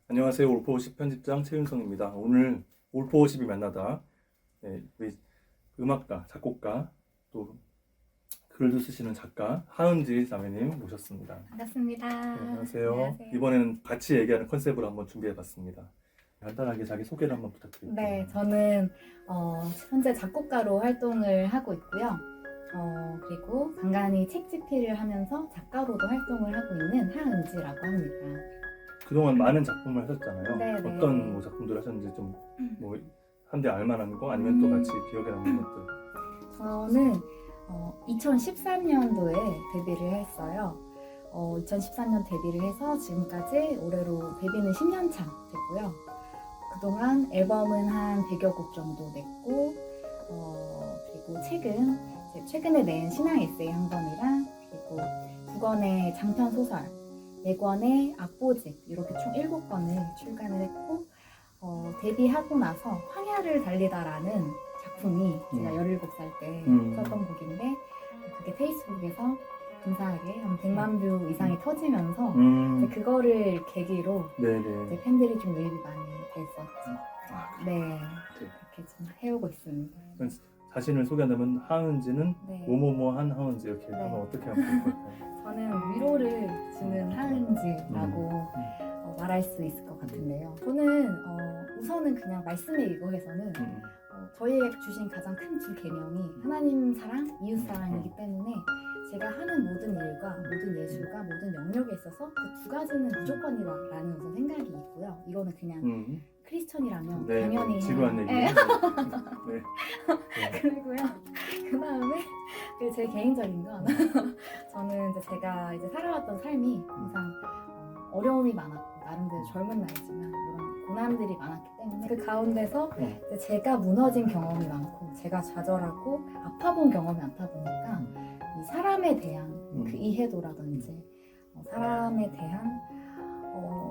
안녕하세요. 올포50 편집장 최윤성입니다. 오늘 올포50이 만나다 우리 음악가, 작곡가, 또 글도 쓰시는 작가 하은지 자매님 모셨습니다. 반갑습니다. 네, 안녕하세요. 안녕하세요. 이번에는 같이 얘기하는 컨셉으로 한번 준비해봤습니다. 간단하게 자기 소개를 한번 부탁드릴게요. 네, 저는 현재 작곡가로 활동을 하고 있고요. 그리고 간간히 책 집필을 하면서 작가로도 활동을 하고 있는 하은지라고 합니다. 그동안 많은 작품을 하셨잖아요. 네, 네. 어떤 작품들 하셨는지 좀 한데 알만한 거 아니면 또 같이 기억에 남는 것들. 저는 2013년도에 데뷔를 했어요. 2013년 데뷔를 해서 지금까지 올해로 데뷔는 10년 차 됐고요. 그동안 앨범은 한 100여 곡 정도 냈고, 그리고 최근에 낸 신앙 에세이 한 권이랑, 그리고 2권의 장편 소설, 4권의 악보집, 이렇게 총 7권을 출간을 했고, 데뷔하고 나서 황야를 달리다라는 작품이 제가 17살 때 썼던 곡인데, 그게 페이스북에서 근사하게 한 100만 뷰 이상이 터지면서 이제 그거를 계기로 이제 팬들이 좀 유입이 많이 됐었죠. 네, 그렇게 좀 해오고 있습니다. 자신을 소개한다면 하은지는 네. 뭐뭐뭐한 하은지 이렇게 네. 하면 어떻게 하면 좋을 것 같아요? 저는 위로를 주는 하은지라고 말할 수 있을 것 같은데요. 저는 우선은 그냥 말씀에 의거해서는 저희에게 주신 가장 큰 두 계명이 하나님 사랑, 이웃 사랑이기 때문에 제가 하는 모든 일과 모든 예술과 모든 영역에 있어서 그 두 가지는 무조건이라는 우선 생각이 있고요. 이거는 그냥 크리스천이라면 네, 당연히 지루한 얘기. 네. 네. 그리고요. 그 다음에 제 개인적인 건 저는 이제 제가 이제 살아왔던 삶이 항상 어려움이 많았고 나름대로 젊은 나이지만 이런 고난들이 많았기 때문에 그 가운데서 이제 제가 무너진 경험이 많고 제가 좌절하고 아파본 경험이 많다 보니까 이 사람에 대한 그 이해도라든지 사람에 대한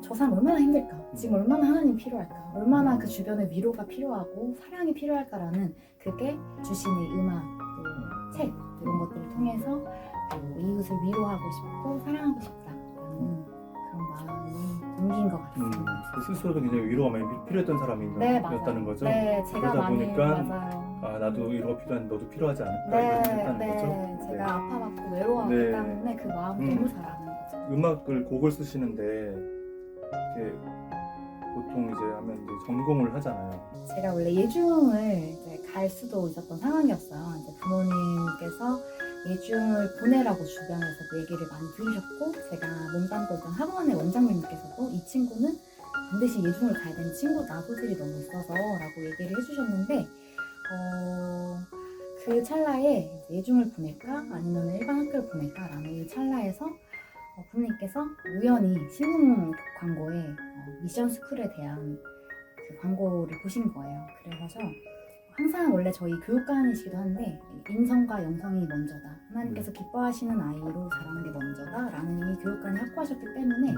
저 사람 얼마나 힘들까? 지금 얼마나 하나님 필요할까? 얼마나 그 주변에 위로가 필요하고 사랑이 필요할까라는 그게 주신 이 음악, 또 책 이런 것들을 통해서 이웃을 위로하고 싶고 사랑하고 싶다라는 그런 마음이 담긴 것 같습니다. 스스로도 굉장히 위로가 많이 필요했던 사람이었다는 거죠? 네, 제가 그러다 많이 보니까 맞아요. 아 나도 위로가 필요한 너도 필요하지 않을까 네, 이런 생각했다는 네, 거죠? 제가 아파봤고 외로웠기 네. 때문에 그 마음 너무 잘 아는 거죠. 음악을 곡을 쓰시는데 이렇게 보통 이제 하면 이제 전공을 하잖아요. 제가 원래 예중을 이제 갈 수도 있었던 상황이었어요. 이제 부모님께서 예중을 보내라고 주변에서 얘기를 많이 들으셨고, 제가 몸담고 있던 학원의 원장님께서도 이 친구는 반드시 예중을 가야 되는 친구다, 소질이 너무 있어서 라고 얘기를 해주셨는데, 그 찰나에 예중을 보낼까 아니면 일반 학교를 보낼까 라는 이 찰나에서 부모님께서 우연히 신문 광고에 미션 스쿨에 대한 그 광고를 보신 거예요. 그래서 항상 원래 저희 교육관이시기도 한데 인성과 영성이 먼저다. 하나님께서 기뻐하시는 아이로 자라는 게 먼저다 라는 이 교육관이 확고하셨기 때문에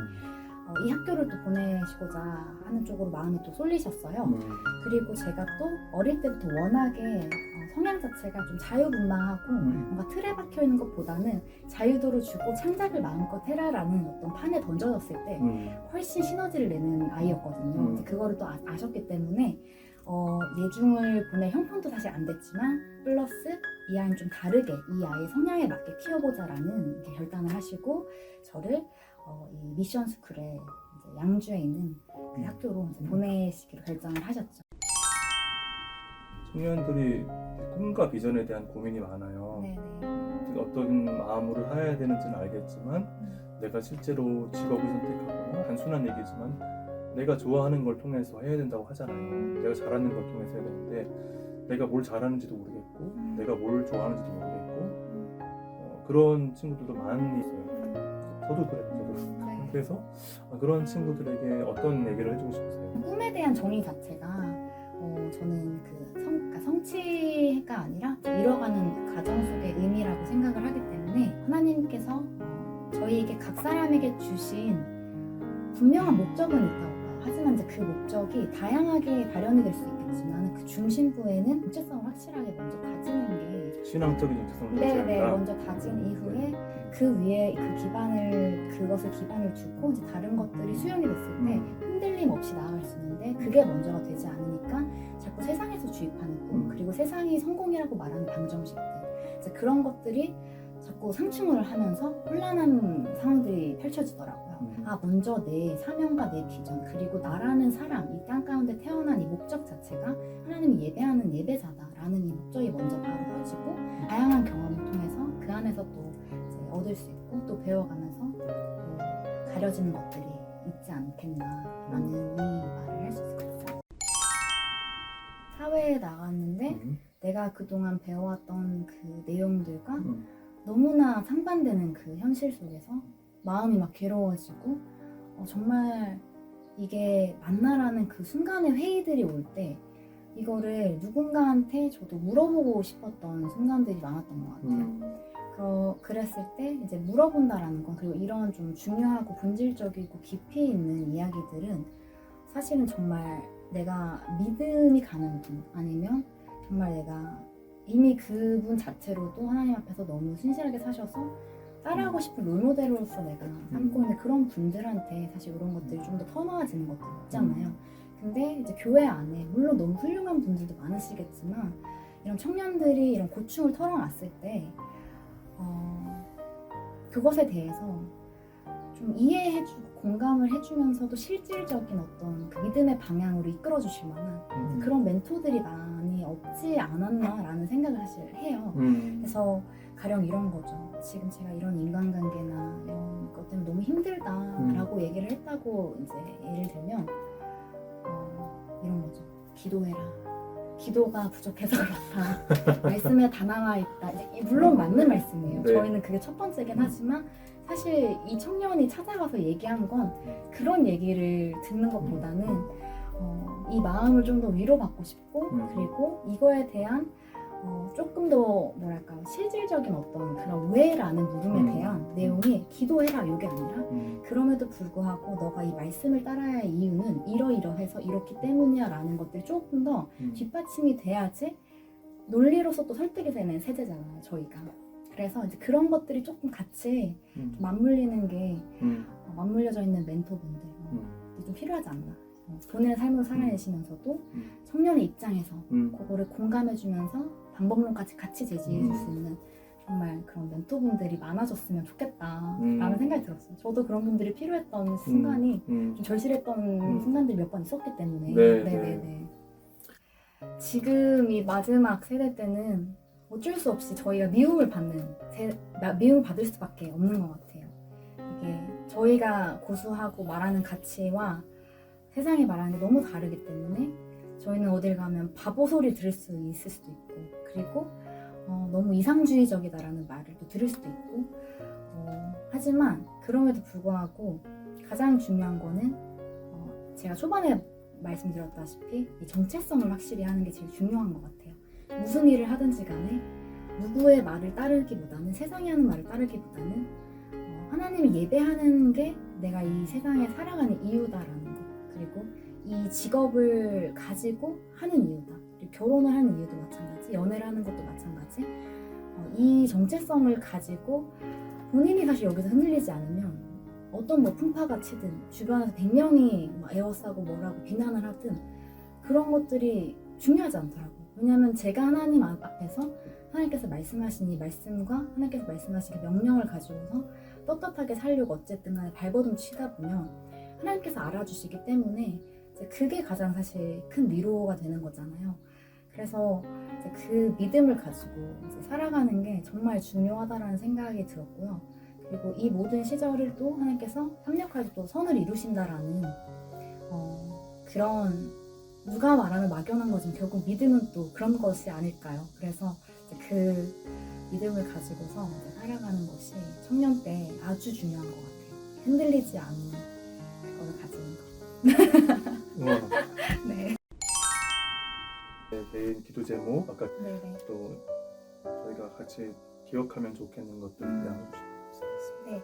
이 학교를 또 보내시고자 하는 쪽으로 마음이 또 쏠리셨어요. 그리고 제가 또 어릴 때부터 워낙에 성향 자체가 좀 자유분방하고 뭔가 틀에 박혀 있는 것보다는 자유도를 주고 창작을 마음껏 해라라는 어떤 판에 던져졌을 때 훨씬 시너지를 내는 아이였거든요. 이제 그거를 또 아셨기 때문에 예중을 보낼 형편도 사실 안 됐지만 플러스 이 아이는 좀 다르게 이 아이의 성향에 맞게 키워보자라는 이렇게 결단을 하시고 저를 이 미션 스쿨에 이제 양주에 있는 그 학교로 이제 보내시기로 결정을 하셨죠. 청년들이 꿈과 비전에 대한 고민이 많아요. 네네. 어떤 마음으로 해야 되는지는 알겠지만 내가 실제로 직업을 선택하거나 단순한 얘기지만 내가 좋아하는 걸 통해서 해야 된다고 하잖아요. 내가 잘하는 걸 통해서 해야 되는데 내가 뭘 잘하는지도 모르겠고 내가 뭘 좋아하는지도 모르겠고 그런 친구들도 많이 있어요. 저도 그랬죠. 네. 그래서 그런 친구들에게 어떤 얘기를 해주고 싶으세요? 꿈에 대한 정의 자체가 저는 그러니까 성취가 아니라 이뤄가는 과정 속의 의미라고 생각을 하기 때문에 하나님께서 저희에게 각 사람에게 주신 분명한 목적은 있다고 봐요. 하지만 이제 그 목적이 다양하게 발현이 될 수 있겠지만 그 중심부에는 정체성을 확실하게 먼저 가지는 게 신앙적인 정체성을 네네 가져야 한다. 먼저 다진 이후에 그 위에 그것을 기반을 두고 이제 다른 것들이 수용이 됐을 때 흔들림 없이 나아갈 수 있는데 그게 먼저가 되지 않으니까 자꾸 세상에서 주입하는 꿈 그리고 세상이 성공이라고 말하는 방정식들 이제 그런 것들이 자꾸 상충을 하면서 혼란한 상황들이 펼쳐지더라고요. 아 먼저 내 사명과 내 비전 그리고 나라는 사람 이 땅 가운데 태어난 이 목적 자체가 하나님이 예배하는 예배자다라는 이 목적이 먼저 바로 퍼지고 다양한 경험을 통해서 그 안에서 또 이제 얻을 수 있고 또 배워가면서 또 가려지는 것들이 있지 않겠나라는 이 말을 할 수 있을 것 같아요. 사회에 나갔는데 내가 그동안 배워왔던 그 내용들과 너무나 상반되는 그 현실 속에서 마음이 막 괴로워지고 정말 이게 맞나라는 그 순간의 회의들이 올 때 이거를 누군가한테 저도 물어보고 싶었던 순간들이 많았던 것 같아요. 그랬을 때 이제 물어본다라는 건 그리고 이런 좀 중요하고 본질적이고 깊이 있는 이야기들은 사실은 정말 내가 믿음이 가는 분 아니면 정말 내가 이미 그분 자체로도 하나님 앞에서 너무 신실하게 사셔서 따라하고 싶은 롤모델로서 내가 삼고 있는 그런 분들한테 사실 이런 것들이 좀 더 터놓아지는 것들이 있잖아요. 근데 이제 교회 안에 물론 너무 훌륭한 분들도 많으시겠지만 이런 청년들이 이런 고충을 털어놨을 때 그것에 대해서 좀 이해해주고 공감을 해주면서도 실질적인 어떤 그 믿음의 방향으로 이끌어주실 만한 그런 멘토들이 많이 없지 않았나라는 생각을 사실 해요. 그래서 가령 이런 거죠. 지금 제가 이런 인간관계나 이런 것 때문에 너무 힘들다라고 얘기를 했다고 이제 예를 들면 이런 거죠. 기도해라. 기도가 부족해서 그렇다. 말씀에 다 나와 있다. 물론 맞는 말씀이에요. 네. 저희는 그게 첫 번째긴 하지만 사실 이 청년이 찾아가서 얘기한 건 그런 얘기를 듣는 것보다는 이 마음을 좀 더 위로받고 싶고 그리고 이거에 대한 조금 더 뭐랄까 실질적인 어떤 그런 왜라는 물음에 대한 내용이 기도해라 이게 아니라 그럼에도 불구하고 너가 이 말씀을 따라야 할 이유는 이러이러해서 이렇기 때문이야 라는 것들이 조금 더 뒷받침이 돼야지 논리로서 또 설득이 되는 세대잖아요 저희가. 그래서 이제 그런 것들이 조금 같이 좀 맞물리는 게 맞물려져 있는 멘토분들 좀 필요하지 않나. 본인의 삶을 살아내시면서도 청년의 입장에서 그거를 공감해주면서 방법론까지 같이 제시해줄 수 있는 정말 그런 멘토분들이 많아졌으면 좋겠다라는 생각이 들었어요. 저도 그런 분들이 필요했던 순간이 좀 절실했던 순간들이 몇 번 있었기 때문에 네네네. 지금 이 마지막 세대 때는 어쩔 수 없이 저희가 미움을 받을 수밖에 없는 것 같아요. 이게 저희가 고수하고 말하는 가치와 세상이 말하는 게 너무 다르기 때문에 저희는 어딜 가면 바보 소리 들을 수 있을 수도 있고 그리고 너무 이상주의적이다라는 말을 또 들을 수도 있고 하지만 그럼에도 불구하고 가장 중요한 거는 제가 초반에 말씀드렸다시피 이 정체성을 확실히 하는 게 제일 중요한 것 같아요. 무슨 일을 하든지 간에 누구의 말을 따르기보다는 세상이 하는 말을 따르기보다는 하나님을 예배하는 게 내가 이 세상에 살아가는 이유다라는 거 그리고 이 직업을 가지고 하는 이유다 그리고 결혼을 하는 이유도 마찬가지 연애를 하는 것도 마찬가지 이 정체성을 가지고 본인이 사실 여기서 흔들리지 않으면 어떤 뭐 풍파가 치든 주변에서 100명이 에워싸고 뭐라고 비난을 하든 그런 것들이 중요하지 않더라고요. 왜냐하면 제가 하나님 앞에서 하나님께서 말씀하신 이 말씀과 하나님께서 말씀하신 그 명령을 가지고서 떳떳하게 살려고 어쨌든 간에 발버둥 치다 보면 하나님께서 알아주시기 때문에 이제 그게 가장 사실 큰 위로가 되는 거잖아요. 그래서 이제 그 믿음을 가지고 이제 살아가는 게 정말 중요하다라는 생각이 들었고요. 그리고 이 모든 시절을 또 하나님께서 합력하여 또 선을 이루신다라는 그런 누가 말하는 막연한 거지만 결국 믿음은 또 그런 것이 아닐까요? 그래서 이제 그 믿음을 가지고서 이제 살아가는 것이 청년 때 아주 중요한 것 같아요. 흔들리지 않는 그거를 가지는 거. 우와. 네. 개인 기도 제목 아까 네네. 또 저희가 같이 기억하면 좋겠는 것들 나눠주셨습니다. 네.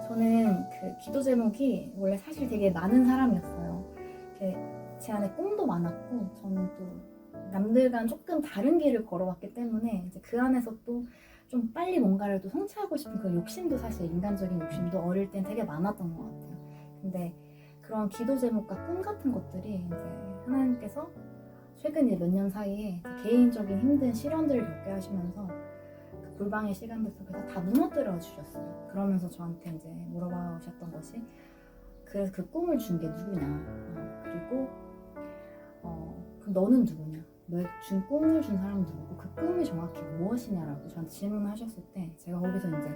저는 그 기도 제목이 원래 사실 되게 많은 사람이었어요. 제 안에 꿈도 많았고 저는 또 남들과는 조금 다른 길을 걸어왔기 때문에 이제 그 안에서 또 좀 빨리 뭔가를 또 성취하고 싶은 그 욕심도 사실 인간적인 욕심도 어릴 땐 되게 많았던 것 같아요. 근데 그런 기도 제목과 꿈 같은 것들이 이제 하나님께서 최근 몇 년 사이에 개인적인 힘든 시련들을 겪게 하시면서 그 골방의 시간들 속에서 다 무너뜨려 주셨어요. 그러면서 저한테 이제 물어봐 오셨던 것이 그래서 그 꿈을 준 게 누구냐, 그리고 그럼 너는 누구냐, 너의 준 꿈을 준 사람은 누구고 그 꿈이 정확히 무엇이냐라고 저한테 질문을 하셨을 때 제가 거기서 이제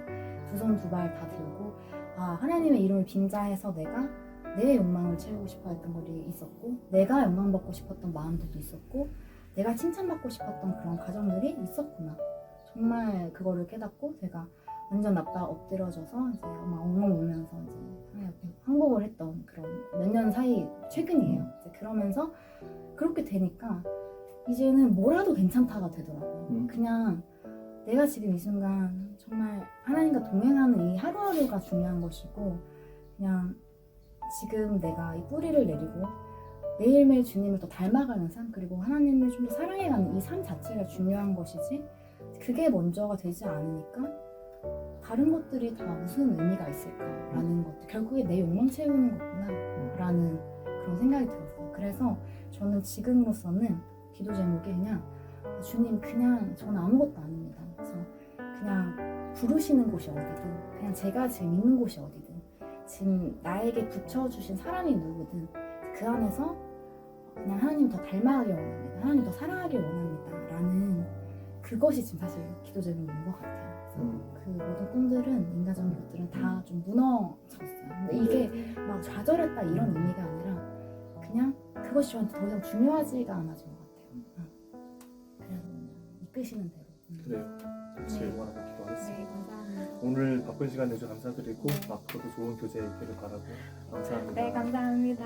두 손 두 발 다 들고 하나님의 이름을 빙자해서 내가 내 욕망을 채우고 싶어 했던 것이 있었고, 내가 영광받고 싶었던 마음들도 있었고, 내가 칭찬받고 싶었던 그런 가정들이 있었구나. 정말 그거를 깨닫고 제가 완전 납다 엎드려져서 이제 막 엉엉 울면서 이제 하나님 앞에 항복을 했던 그런 몇 년 사이 최근이에요. 이제 그러면서 그렇게 되니까 이제는 뭐라도 괜찮다가 되더라고요. 그냥 내가 지금 이 순간 정말 하나님과 동행하는 이 하루하루가 중요한 것이고, 그냥 지금 내가 이 뿌리를 내리고 매일매일 주님을 더 닮아가는 삶, 그리고 하나님을 좀 더 사랑해가는 이 삶 자체가 중요한 것이지, 그게 먼저가 되지 않으니까 다른 것들이 다 무슨 의미가 있을까라는 것들, 결국에 내 욕망 채우는 거구나 라는 그런 생각이 들었어요. 그래서 저는 지금으로서는 기도 제목이 그냥 주님, 그냥 저는 아무것도 아닙니다. 그래서 그냥 부르시는 곳이 어디든, 그냥 제가 지금 있는 곳이 어디든, 지금 나에게 붙여주신 사람이 누구든 그 안에서 그냥 하나님 더 닮아가길 원합니다, 하나님 더 사랑하길 원합니다 라는 그것이 지금 사실 기도 제목인 것 같아요. 그래서 그 모든 꿈들은, 인간적인 것들은 다 좀 무너졌어요. 근데 이게 막 좌절했다 이런 의미가 아니라 그냥 그것이 저한테 더 이상 중요하지가 않아진 것 같아요. 그래서 그냥 이끄시는 대로. 그래요. 같이 응원하고 기도하겠습니다. 네, 감사합니다. 오늘 바쁜 시간 내주셔서 감사드리고 앞으로도 좋은 교제 있기를 바라고 감사합니다. 네, 감사합니다.